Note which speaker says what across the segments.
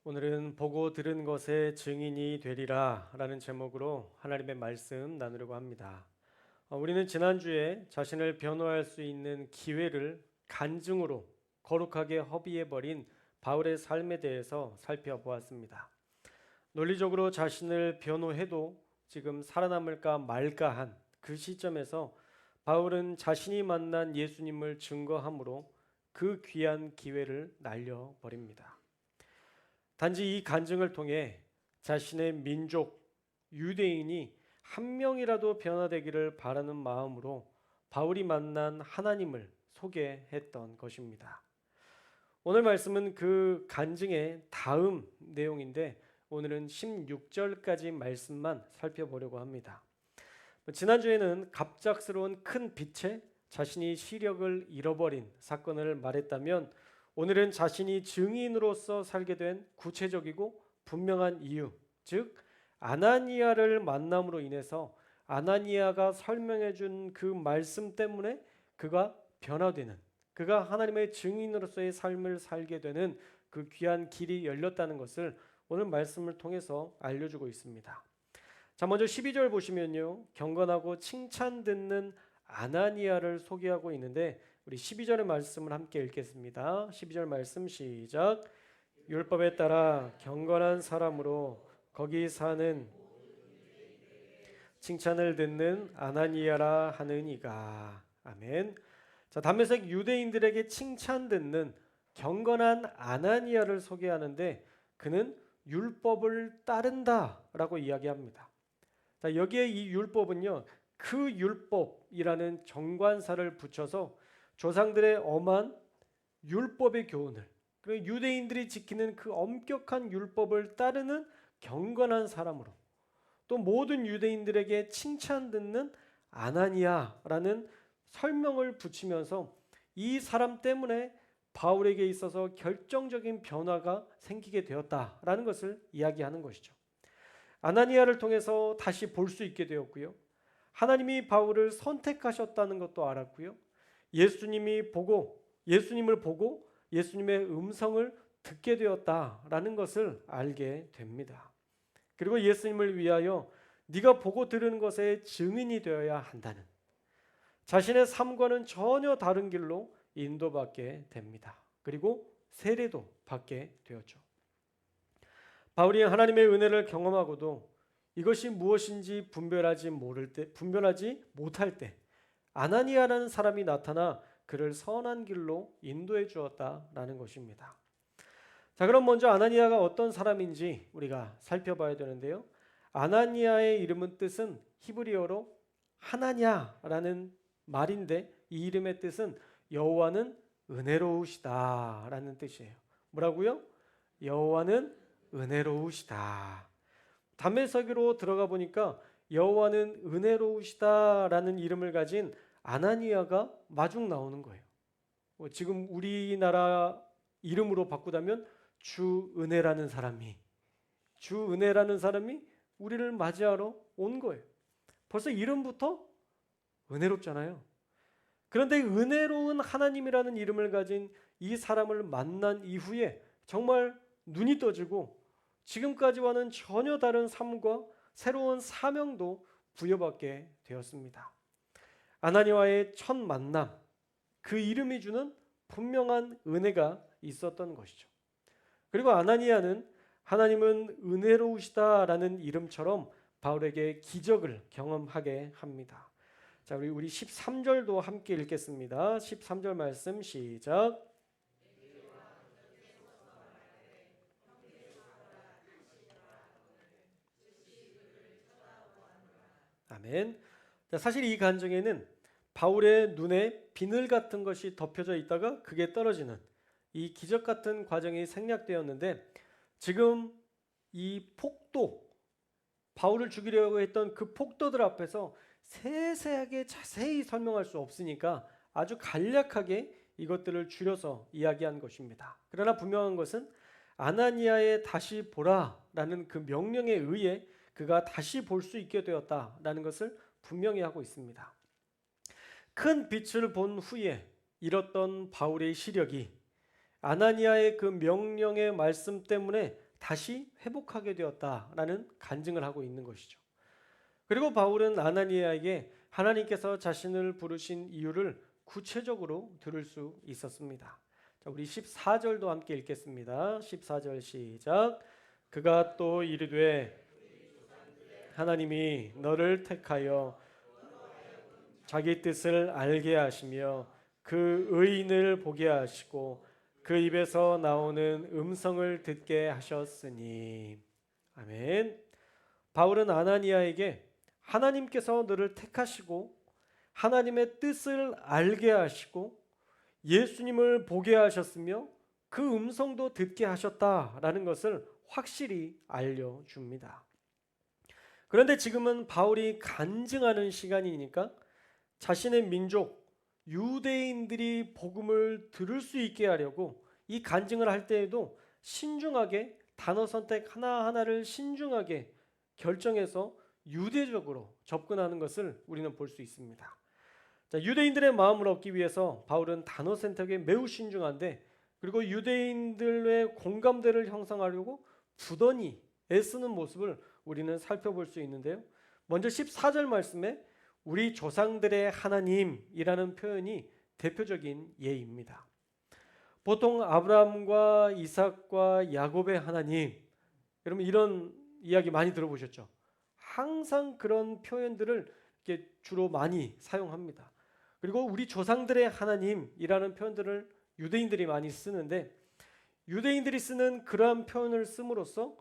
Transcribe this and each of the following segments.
Speaker 1: 오늘은 보고 들은 것의 증인이 되리라 라는 제목으로 하나님의 말씀 나누려고 합니다. 우리는 지난주에 자신을 변호할 수 있는 기회를 간증으로 거룩하게 허비해버린 바울의 삶에 대해서 살펴보았습니다. 논리적으로 자신을 변호해도 지금 살아남을까 말까 한 그 시점에서 바울은 자신이 만난 예수님을 증거함으로 그 귀한 기회를 날려버립니다. 단지 이 간증을 통해 자신의 민족 유대인이 한 명이라도 변화되기를 바라는 마음으로 바울이 만난 하나님을 소개했던 것입니다. 오늘 말씀은 그 간증의 다음 내용인데 오늘은 16절까지 말씀만 살펴보려고 합니다. 지난주에는 갑작스러운 큰 빛에 자신이 시력을 잃어버린 사건을 말했다면 오늘은 자신이 증인으로서 살게 된 구체적이고 분명한 이유, 즉 아나니아를 만남으로 인해서 아나니아가 설명해 준 그 말씀 때문에 그가 변화되는, 그가 하나님의 증인으로서의 삶을 살게 되는 그 귀한 길이 열렸다는 것을 오늘 말씀을 통해서 알려주고 있습니다. 자, 먼저 12절 보시면요, 경건하고 칭찬 듣는 아나니아를 소개하고 있는데 우리 12절의 말씀을 함께 읽겠습니다. 12절 말씀 시작. 율법에 따라 경건한 사람으로 거기 사는 칭찬을 듣는 아나니아라 하는 이가. 아멘. 자, 담에색 유대인들에게 칭찬 듣는 경건한 아나니아를 소개하는데 그는 율법을 따른다라고 이야기합니다. 자, 여기에 이 율법은요, 그 율법이라는 정관사를 붙여서 조상들의 엄한 율법의 교훈을, 그리고 유대인들이 지키는 그 엄격한 율법을 따르는 경건한 사람으로, 또 모든 유대인들에게 칭찬 듣는 아나니아라는 설명을 붙이면서 이 사람 때문에 바울에게 있어서 결정적인 변화가 생기게 되었다라는 것을 이야기하는 것이죠. 아나니아를 통해서 다시 볼 수 있게 되었고요. 하나님이 바울을 선택하셨다는 것도 알았고요. 예수님을 보고 예수님의 음성을 듣게 되었다라는 것을 알게 됩니다. 그리고 예수님을 위하여 네가 보고 들은 것의 증인이 되어야 한다는, 자신의 삶과는 전혀 다른 길로 인도받게 됩니다. 그리고 세례도 받게 되었죠. 바울이 하나님의 은혜를 경험하고도 이것이 무엇인지 분별하지 못할 때 아나니아라는 사람이 나타나 그를 선한 길로 인도해 주었다라는 것입니다. 자, 그럼 먼저 아나니아가 어떤 사람인지 우리가 살펴봐야 되는데요. 아나니아의 이름은 뜻은 히브리어로 하나냐라는 말인데 이 이름의 뜻은 여호와는 은혜로우시다라는 뜻이에요. 뭐라고요? 여호와는 은혜로우시다. 담메색으로 들어가 보니까 여호와는 은혜로우시다라는 이름을 가진 아나니아가 마중 나오는 거예요. 지금 우리나라 이름으로 바꾸다면 주은혜라는 사람이 우리를 맞이하러 온 거예요. 벌써 이름부터 은혜롭잖아요. 그런데 은혜로운 하나님이라는 이름을 가진 이 사람을 만난 이후에 정말 눈이 떠지고 지금까지와는 전혀 다른 삶과 새로운 사명도 부여받게 되었습니다. 아나니아와의 첫 만남, 그 이름이 주는 분명한 은혜가 있었던 것이죠. 그리고 아나니아는 하나님은 은혜로우시다라는 이름처럼 바울에게 기적을 경험하게 합니다. 자, 우리 13절도 함께 읽겠습니다. 13절 말씀 시작. 아멘. 자, 사실 이 간증에는 바울의 눈에 비늘 같은 것이 덮여져 있다가 그게 떨어지는 이 기적 같은 과정이 생략되었는데 지금 이 폭도, 바울을 죽이려고 했던 그 폭도들 앞에서 세세하게 자세히 설명할 수 없으니까 아주 간략하게 이것들을 줄여서 이야기한 것입니다. 그러나 분명한 것은 아나니아의 다시 보라라는 그 명령에 의해 그가 다시 볼 수 있게 되었다라는 것을 분명히 하고 있습니다. 큰 빛을 본 후에 잃었던 바울의 시력이 아나니아의 그 명령의 말씀 때문에 다시 회복하게 되었다라는 간증을 하고 있는 것이죠. 그리고 바울은 아나니아에게 하나님께서 자신을 부르신 이유를 구체적으로 들을 수 있었습니다. 자, 우리 14절도 함께 읽겠습니다. 14절 시작. 그가 또 이르되 하나님이 너를 택하여 자기 뜻을 알게 하시며 그 의인을 보게 하시고 그 입에서 나오는 음성을 듣게 하셨으니. 아멘. 바울은 아나니아에게 하나님께서 너를 택하시고 하나님의 뜻을 알게 하시고 예수님을 보게 하셨으며 그 음성도 듣게 하셨다라는 것을 확실히 알려줍니다. 그런데 지금은 바울이 간증하는 시간이니까 자신의 민족 유대인들이 복음을 들을 수 있게 하려고 이 간증을 할 때에도 신중하게 단어 선택 하나하나를 신중하게 결정해서 유대적으로 접근하는 것을 우리는 볼 수 있습니다. 자, 유대인들의 마음을 얻기 위해서 바울은 단어 선택에 매우 신중한데, 그리고 유대인들의 공감대를 형성하려고 부단히 애쓰는 모습을 우리는 살펴볼 수 있는데요. 먼저 14절 말씀에 우리 조상들의 하나님이라는 표현이 대표적인 예입니다. 보통 아브라함과 이삭과 야곱의 하나님, 여러분 이런 이야기 많이 들어보셨죠? 항상 그런 표현들을 이렇게 주로 많이 사용합니다. 그리고 우리 조상들의 하나님이라는 표현들을 유대인들이 많이 쓰는데, 유대인들이 쓰는 그러한 표현을 씀으로써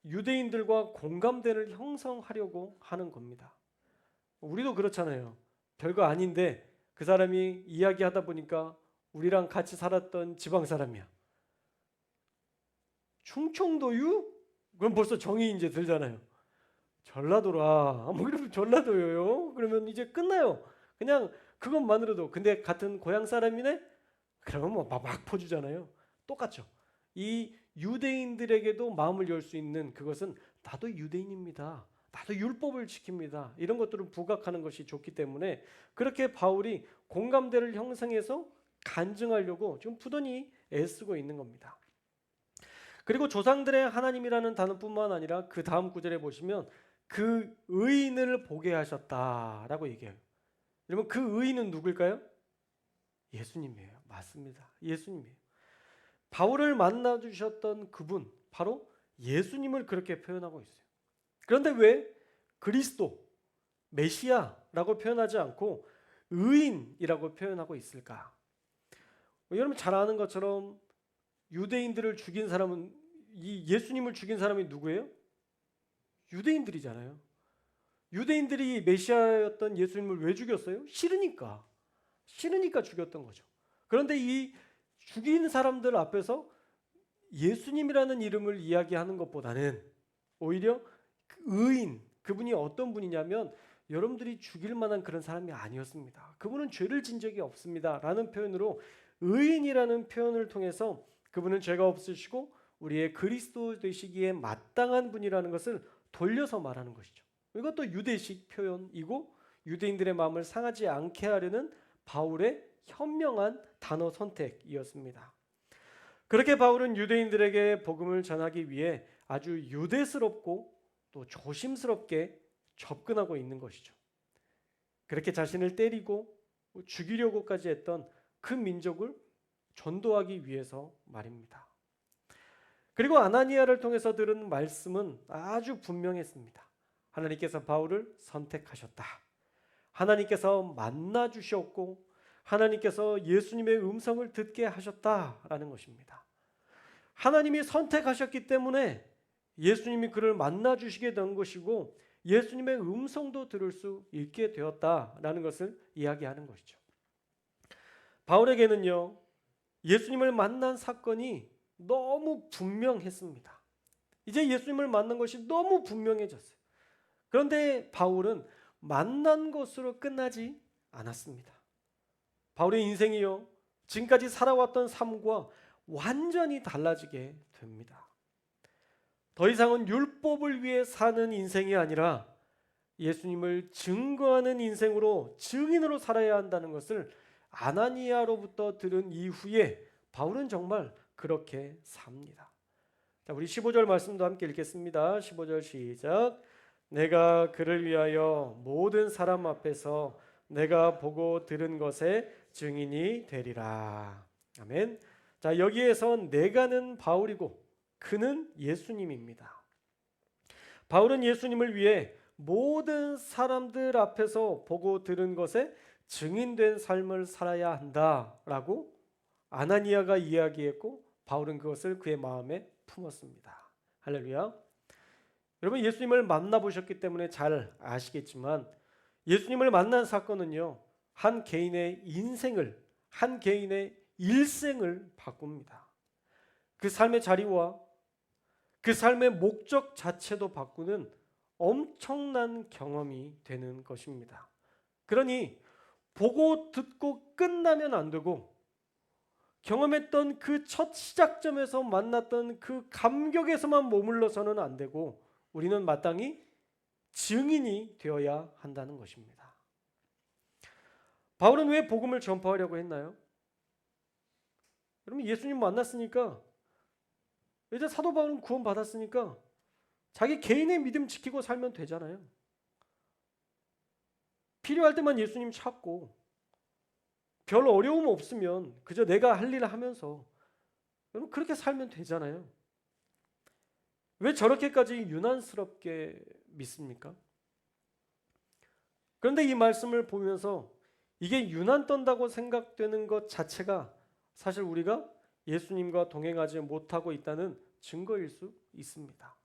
Speaker 1: 유대인들과 공감대를 형성하려고 하는 겁니다. 우리도 그렇잖아요. 별거 아닌데 그 사람이 이야기하다 보니까 우리랑 같이 살았던 지방 사람이야. 충청도유? 그럼 벌써 정이 이제 들잖아요. 전라도라. 뭐 이러면 전라도요. 그러면 이제 끝나요. 그냥 그것만으로도. 근데 같은 고향 사람이네? 그러면 뭐 막 퍼주잖아요. 똑같죠. 이 유대인들에게도 마음을 열 수 있는 그것은 나도 유대인입니다. 나도 율법을 지킵니다. 이런 것들을 부각하는 것이 좋기 때문에 그렇게 바울이 공감대를 형성해서 간증하려고 지금 부단히 애쓰고 있는 겁니다. 그리고 조상들의 하나님이라는 단어뿐만 아니라 그 다음 구절에 보시면 그 의인을 보게 하셨다라고 얘기해요. 여러분 그 의인은 누굴까요? 예수님이에요. 맞습니다. 예수님이에요. 바울을 만나 주셨던 그분 바로 예수님을 그렇게 표현하고 있어요. 그런데 왜 그리스도, 메시아라고 표현하지 않고 의인이라고 표현하고 있을까? 여러분 잘 아는 것처럼 유대인들을 죽인 사람은, 이 예수님을 죽인 사람이 누구예요? 유대인들이잖아요. 유대인들이 메시아였던 예수님을 왜 죽였어요? 싫으니까. 싫으니까 죽였던 거죠. 그런데 이 죽인 사람들 앞에서 예수님이라는 이름을 이야기하는 것보다는 오히려 의인, 그분이 어떤 분이냐면 여러분들이 죽일 만한 그런 사람이 아니었습니다. 그분은 죄를 진 적이 없습니다. 라는 표현으로 의인이라는 표현을 통해서 그분은 죄가 없으시고 우리의 그리스도 되시기에 마땅한 분이라는 것을 돌려서 말하는 것이죠. 이것도 유대식 표현이고 유대인들의 마음을 상하지 않게 하려는 바울의 현명한 단어 선택이었습니다. 그렇게 바울은 유대인들에게 복음을 전하기 위해 아주 유대스럽고 또 조심스럽게 접근하고 있는 것이죠. 그렇게 자신을 때리고 죽이려고까지 했던 그 민족을 전도하기 위해서 말입니다. 그리고 아나니아를 통해서 들은 말씀은 아주 분명했습니다. 하나님께서 바울을 선택하셨다. 하나님께서 만나 주셨고 하나님께서 예수님의 음성을 듣게 하셨다라는 것입니다. 하나님이 선택하셨기 때문에 예수님이 그를 만나 주시게 된 것이고 예수님의 음성도 들을 수 있게 되었다라는 것을 이야기하는 것이죠. 바울에게는요, 예수님을 만난 사건이 너무 분명했습니다. 이제 예수님을 만난 것이 너무 분명해졌어요. 그런데 바울은 만난 것으로 끝나지 않았습니다. 바울의 인생이요, 지금까지 살아왔던 삶과 완전히 달라지게 됩니다. 더 이상은 율법을 위해 사는 인생이 아니라 예수님을 증거하는 인생으로, 증인으로 살아야 한다는 것을 아나니아로부터 들은 이후에 바울은 정말 그렇게 삽니다. 자, 우리 15절 말씀도 함께 읽겠습니다. 15절 시작. 내가 그를 위하여 모든 사람 앞에서 내가 보고 들은 것의 증인이 되리라. 아멘. 자, 여기에서 내가는 바울이고 그는 예수님입니다. 바울은 예수님을 위해 모든 사람들 앞에서 보고 들은 것에 증인된 삶을 살아야 한다라고 아나니아가 이야기했고 바울은 그것을 그의 마음에 품었습니다. 할렐루야. 여러분, 예수님을 만나보셨기 때문에 잘 아시겠지만 예수님을 만난 사건은요, 한 개인의 인생을, 한 개인의 일생을 바꿉니다. 그 삶의 자리와 그 삶의 목적 자체도 바꾸는 엄청난 경험이 되는 것입니다. 그러니 보고 듣고 끝나면 안 되고 경험했던 그 첫 시작점에서 만났던 그 감격에서만 머물러서는 안 되고 우리는 마땅히 증인이 되어야 한다는 것입니다. 바울은 왜 복음을 전파하려고 했나요? 여러분, 예수님 만났으니까, 이제 사도 바울은 구원받았으니까 자기 개인의 믿음 지키고 살면 되잖아요. 필요할 때만 예수님 찾고 별 어려움 없으면 그저 내가 할 일을 하면서 여러분 그렇게 살면 되잖아요. 왜 저렇게까지 유난스럽게 믿습니까? 그런데 이 말씀을 보면서 이게 유난 떤다고 생각되는 것 자체가 사실 우리가 예수님과 동행하지 못하고 있다는 증거일 수 있습니다.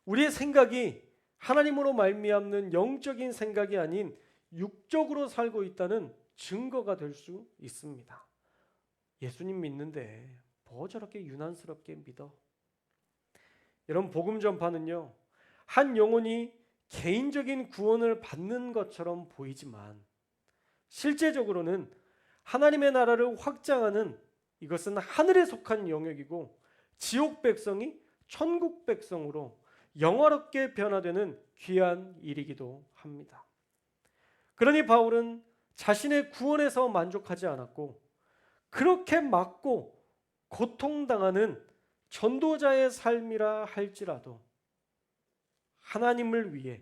Speaker 1: 우리의 생각이 하나님으로 말미암는 영적인 생각이 아닌 육적으로 살고 있다는 증거가 될 수 있습니다. 예수님 믿는데 뭐 저렇게 유난스럽게 믿어? 여러분, 복음 전파는요, 한 영혼이 개인적인 구원을 받는 것처럼 보이지만 실제적으로는 하나님의 나라를 확장하는, 이것은 하늘에 속한 영역이고 지옥 백성이 천국 백성으로 영화롭게 변화되는 귀한 일이기도 합니다. 그러니 바울은 자신의 구원에서 만족하지 않았고 그렇게 맞고 고통당하는 전도자의 삶이라 할지라도 하나님을 위해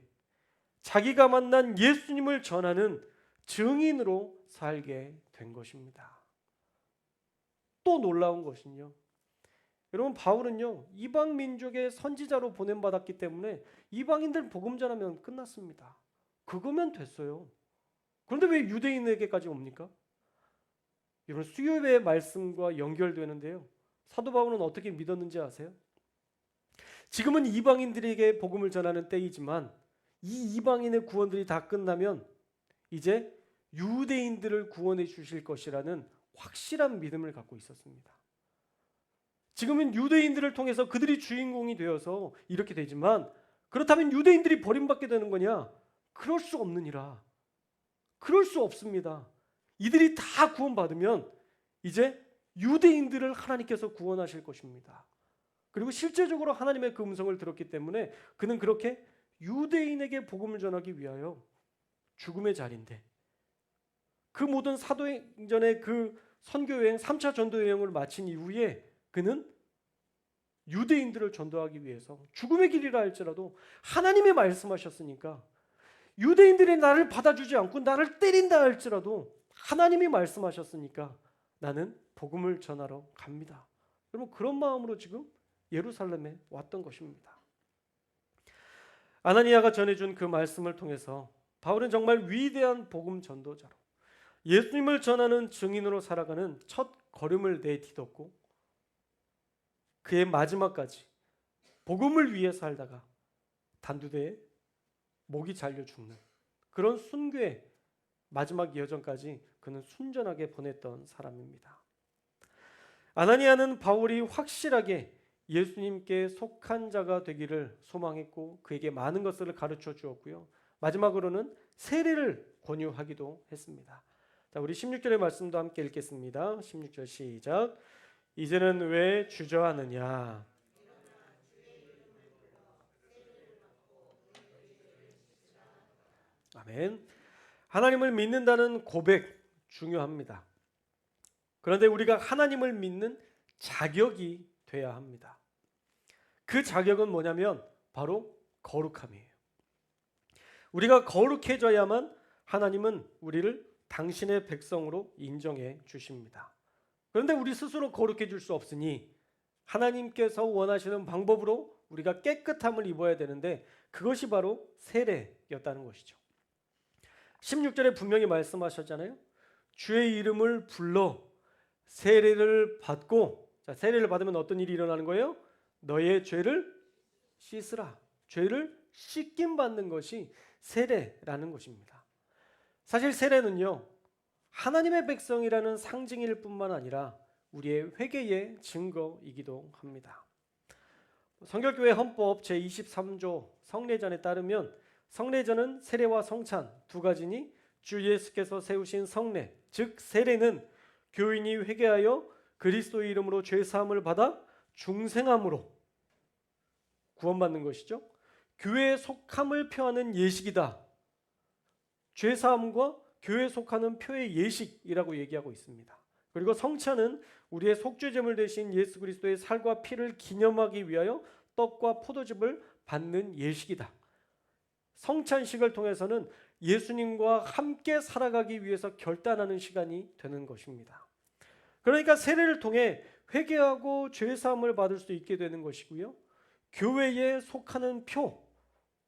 Speaker 1: 자기가 만난 예수님을 전하는 증인으로 살게 된 것입니다. 또 놀라운 것은요, 여러분, 바울은요 이방 민족의 선지자로 보냄받았기 때문에 이방인들 복음 전하면 끝났습니다. 그거면 됐어요. 그런데 왜 유대인에게까지 옵니까? 이런 수요의 말씀과 연결되는데요, 사도 바울은 어떻게 믿었는지 아세요? 지금은 이방인들에게 복음을 전하는 때이지만 이 이방인의 구원들이 다 끝나면 이제 유대인들을 구원해 주실 것이라는 확실한 믿음을 갖고 있었습니다. 지금은 유대인들을 통해서 그들이 주인공이 되어서 이렇게 되지만, 그렇다면 유대인들이 버림받게 되는 거냐? 그럴 수 없느니라. 그럴 수 없습니다. 이들이 다 구원받으면 이제 유대인들을 하나님께서 구원하실 것입니다. 그리고 실제적으로 하나님의 그 음성을 들었기 때문에 그는 그렇게 유대인에게 복음을 전하기 위하여 죽음의 자리인데, 그 모든 사도행전의 그 선교여행 3차 전도여행을 마친 이후에 그는 유대인들을 전도하기 위해서 죽음의 길이라 할지라도 하나님이 말씀하셨으니까, 유대인들이 나를 받아주지 않고 나를 때린다 할지라도 하나님이 말씀하셨으니까 나는 복음을 전하러 갑니다. 여러분, 그런 마음으로 지금 예루살렘에 왔던 것입니다. 아나니아가 전해준 그 말씀을 통해서 바울은 정말 위대한 복음 전도자로, 예수님을 전하는 증인으로 살아가는 첫 걸음을 내딛었고, 그의 마지막까지 복음을 위해 살다가 단두대에 목이 잘려 죽는 그런 순교의 마지막 여정까지 그는 순전하게 보냈던 사람입니다. 아나니아는 바울이 확실하게 예수님께 속한 자가 되기를 소망했고 그에게 많은 것을 가르쳐 주었고요, 마지막으로는 세례를 권유하기도 했습니다. 자, 우리 16절의 말씀도 함께 읽겠습니다. 16절 시작. 이제는 왜 주저하느냐? 아멘. 하나님을 믿는다는 고백 중요합니다. 그런데 우리가 하나님을 믿는 자격이 돼야 합니다. 그 자격은 뭐냐면 바로 거룩함이에요. 우리가 거룩해져야만 하나님은 우리를 당신의 백성으로 인정해 주십니다. 그런데 우리 스스로 거룩해질 수 없으니 하나님께서 원하시는 방법으로 우리가 깨끗함을 입어야 되는데 그것이 바로 세례였다는 것이죠. 16절에 분명히 말씀하셨잖아요. 주의 이름을 불러 세례를 받고, 세례를 받으면 어떤 일이 일어나는 거예요? 너의 죄를 씻으라. 죄를 씻김 받는 것이 세례라는 것입니다. 사실 세례는요, 하나님의 백성이라는 상징일 뿐만 아니라 우리의 회개의 증거이기도 합니다. 성결교회 헌법 제23조 성례전에 따르면 성례전은 세례와 성찬 두 가지니 주 예수께서 세우신 성례, 즉 세례는 교인이 회개하여 그리스도의 이름으로 죄 사함을 받아 중생함으로 구원받는 것이죠. 교회에 속함을 표하는 예식이다. 죄 사함과 교회에 속하는 표의 예식이라고 얘기하고 있습니다. 그리고 성찬은 우리의 속죄제물 대신 예수 그리스도의 살과 피를 기념하기 위하여 떡과 포도즙을 받는 예식이다. 성찬식을 통해서는 예수님과 함께 살아가기 위해서 결단하는 시간이 되는 것입니다. 그러니까 세례를 통해 회개하고 죄 사함을 받을 수 있게 되는 것이고요. 교회에 속하는 표,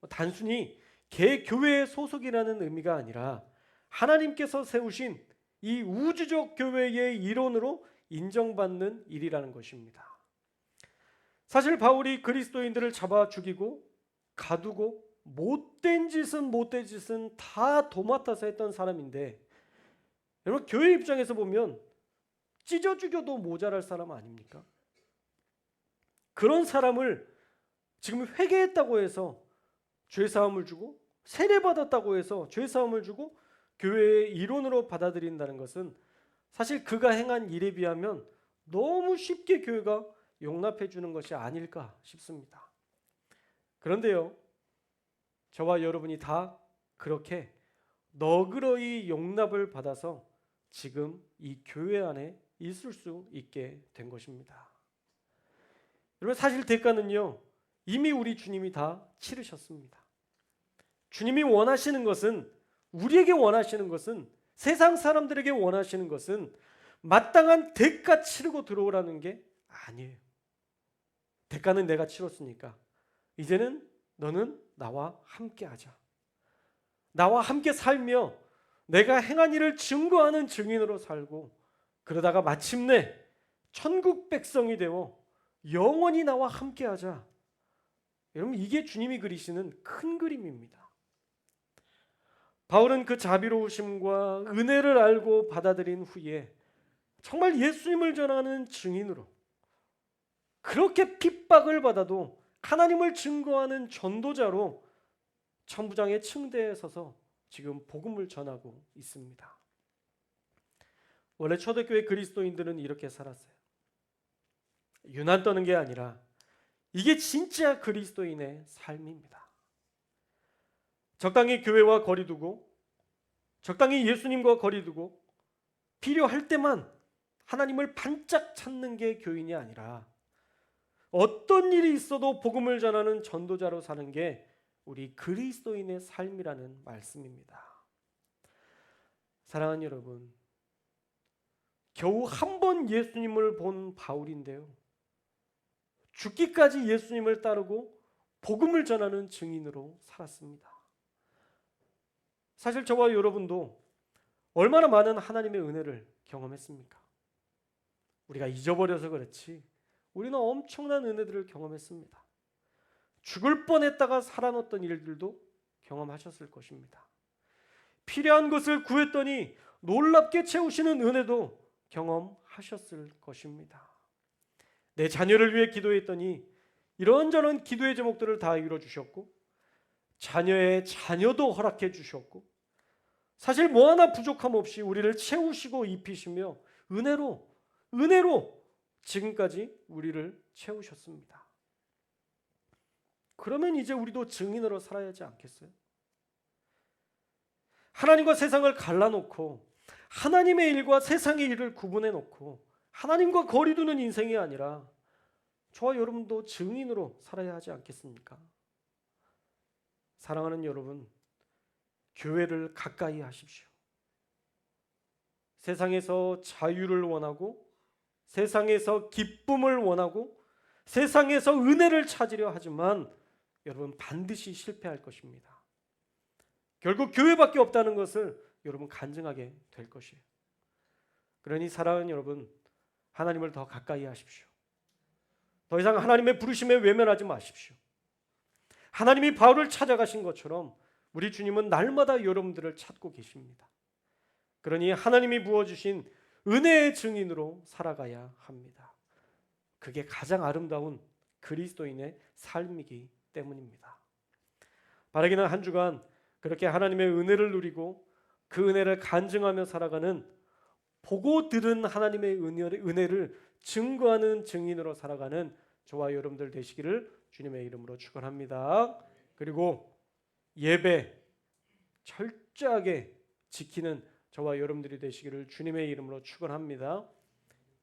Speaker 1: 단순히 개교회의 소속이라는 의미가 아니라 하나님께서 세우신 이 우주적 교회의 일원으로 인정받는 일이라는 것입니다. 사실 바울이 그리스도인들을 잡아 죽이고 가두고 못된 짓은 다 도맡아서 했던 사람인데, 여러분 교회 입장에서 보면 찢어 죽여도 모자랄 사람 아닙니까? 그런 사람을 지금 회개했다고 해서 죄사함을 주고 세례받았다고 해서 죄사함을 주고 교회의 일원으로 받아들인다는 것은 사실 그가 행한 일에 비하면 너무 쉽게 교회가 용납해 주는 것이 아닐까 싶습니다. 그런데요, 저와 여러분이 다 그렇게 너그러이 용납을 받아서 지금 이 교회 안에 있을 수 있게 된 것입니다. 여러분 사실 대가는요, 이미 우리 주님이 다 치르셨습니다. 주님이 원하시는 것은, 우리에게 원하시는 것은, 세상 사람들에게 원하시는 것은 마땅한 대가 치르고 들어오라는 게 아니에요. 대가는 내가 치렀으니까 이제는 너는 나와 함께 하자. 나와 함께 살며 내가 행한 일을 증거하는 증인으로 살고, 그러다가 마침내 천국 백성이 되어 영원히 나와 함께 하자. 여러분 이게 주님이 그리시는 큰 그림입니다. 바울은 그 자비로우심과 은혜를 알고 받아들인 후에 정말 예수님을 전하는 증인으로, 그렇게 핍박을 받아도 하나님을 증거하는 전도자로 천부장의 층대에 서서 지금 복음을 전하고 있습니다. 원래 초대교회 그리스도인들은 이렇게 살았어요. 유난 떠는 게 아니라 이게 진짜 그리스도인의 삶입니다. 적당히 교회와 거리 두고, 적당히 예수님과 거리 두고, 필요할 때만 하나님을 반짝 찾는 게 교인이 아니라 어떤 일이 있어도 복음을 전하는 전도자로 사는 게 우리 그리스도인의 삶이라는 말씀입니다. 사랑하는 여러분, 겨우 한 번 예수님을 본 바울인데요, 죽기까지 예수님을 따르고 복음을 전하는 증인으로 살았습니다. 사실 저와 여러분도 얼마나 많은 하나님의 은혜를 경험했습니까? 우리가 잊어버려서 그렇지 우리는 엄청난 은혜들을 경험했습니다. 죽을 뻔했다가 살아났던 일들도 경험하셨을 것입니다. 필요한 것을 구했더니 놀랍게 채우시는 은혜도 경험하셨을 것입니다. 내 자녀를 위해 기도했더니 이런저런 기도의 제목들을 다 이루어주셨고, 자녀의 자녀도 허락해 주셨고, 사실 뭐 하나 부족함 없이 우리를 채우시고 입히시며 은혜로 지금까지 우리를 채우셨습니다. 그러면 이제 우리도 증인으로 살아야 하지 않겠어요? 하나님과 세상을 갈라놓고 하나님의 일과 세상의 일을 구분해 놓고 하나님과 거리 두는 인생이 아니라 저와 여러분도 증인으로 살아야 하지 않겠습니까? 사랑하는 여러분, 교회를 가까이 하십시오. 세상에서 자유를 원하고, 세상에서 기쁨을 원하고, 세상에서 은혜를 찾으려 하지만 여러분 반드시 실패할 것입니다. 결국 교회밖에 없다는 것을 여러분 간증하게 될 것이에요. 그러니 사랑하는 여러분, 하나님을 더 가까이 하십시오. 더 이상 하나님의 부르심에 외면하지 마십시오. 하나님이 바울을 찾아가신 것처럼 우리 주님은 날마다 여러분들을 찾고 계십니다. 그러니 하나님이 부어주신 은혜의 증인으로 살아가야 합니다. 그게 가장 아름다운 그리스도인의 삶이기 때문입니다. 바라기는 한 주간 그렇게 하나님의 은혜를 누리고 그 은혜를 간증하며 살아가는, 보고 들은 하나님의 은혜를 증거하는 증인으로 살아가는 저와 여러분들 되시기를 주님의 이름으로 축원합니다. 그리고 예배 철저하게 지키는 저와 여러분들이 되시기를 주님의 이름으로 축원합니다.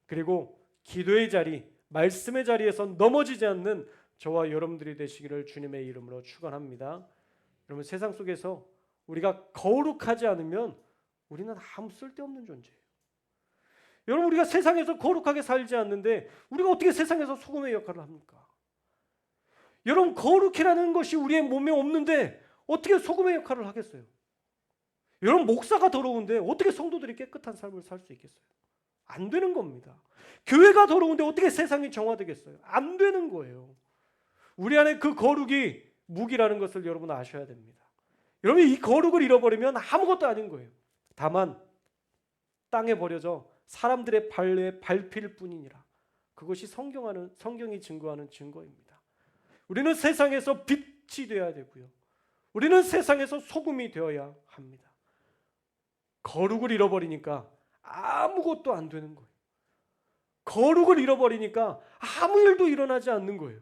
Speaker 1: 그리고 기도의 자리, 말씀의 자리에서 넘어지지 않는 저와 여러분들이 되시기를 주님의 이름으로 축원합니다. 여러분, 세상 속에서 우리가 거룩하지 않으면 우리는 아무 쓸데없는 존재예요. 여러분, 우리가 세상에서 거룩하게 살지 않는데 우리가 어떻게 세상에서 소금의 역할을 합니까? 여러분, 거룩이라는 것이 우리의 몸에 없는데 어떻게 소금의 역할을 하겠어요? 여러분, 목사가 더러운데 어떻게 성도들이 깨끗한 삶을 살 수 있겠어요? 안 되는 겁니다. 교회가 더러운데 어떻게 세상이 정화되겠어요? 안 되는 거예요. 우리 안에 그 거룩이 무기라는 것을 여러분 아셔야 됩니다. 여러분, 이 거룩을 잃어버리면 아무것도 아닌 거예요. 다만 땅에 버려져 사람들의 발에 밟힐 뿐이니라. 그것이 성경이 증거하는 증거입니다. 우리는 세상에서 빛이 되어야 되고요. 우리는 세상에서 소금이 되어야 합니다. 거룩을 잃어버리니까 아무것도 안 되는 거예요. 거룩을 잃어버리니까 아무 일도 일어나지 않는 거예요.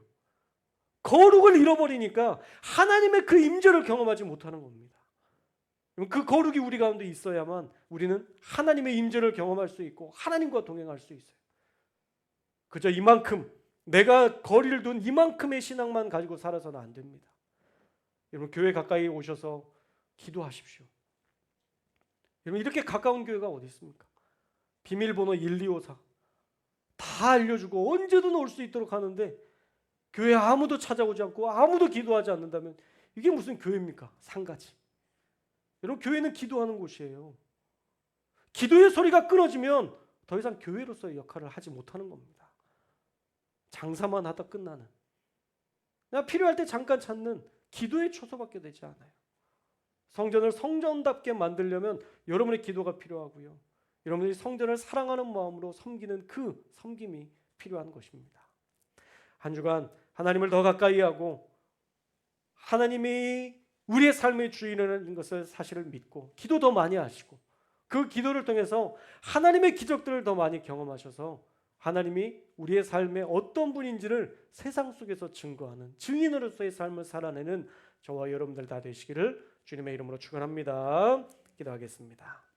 Speaker 1: 거룩을 잃어버리니까 하나님의 그 임재를 경험하지 못하는 겁니다. 그 거룩이 우리 가운데 있어야만 우리는 하나님의 임재를 경험할 수 있고 하나님과 동행할 수 있어요. 그저 이만큼, 내가 거리를 둔 이만큼의 신앙만 가지고 살아서는 안 됩니다. 여러분, 교회 가까이 오셔서 기도하십시오. 여러분, 이렇게 가까운 교회가 어디 있습니까? 비밀번호 1254 다 알려주고 언제든 올 수 있도록 하는데 교회 아무도 찾아오지 않고 아무도 기도하지 않는다면 이게 무슨 교회입니까? 상가지. 여러분, 교회는 기도하는 곳이에요. 기도의 소리가 끊어지면 더 이상 교회로서의 역할을 하지 못하는 겁니다. 장사만 하다 끝나는, 그냥 필요할 때 잠깐 찾는 기도의 초소밖에 되지 않아요. 성전을 성전답게 만들려면 여러분의 기도가 필요하고요. 여러분들이 성전을 사랑하는 마음으로 섬기는 그 섬김이 필요한 것입니다. 한 주간 하나님을 더 가까이 하고 하나님이 우리의 삶의 주인이라는 것을 사실을 믿고 기도 더 많이 하시고 그 기도를 통해서 하나님의 기적들을 더 많이 경험하셔서 하나님이 우리의 삶에 어떤 분인지를 세상 속에서 증거하는 증인으로서의 삶을 살아내는 저와 여러분들 다 되시기를 주님의 이름으로 축원합니다. 기도하겠습니다.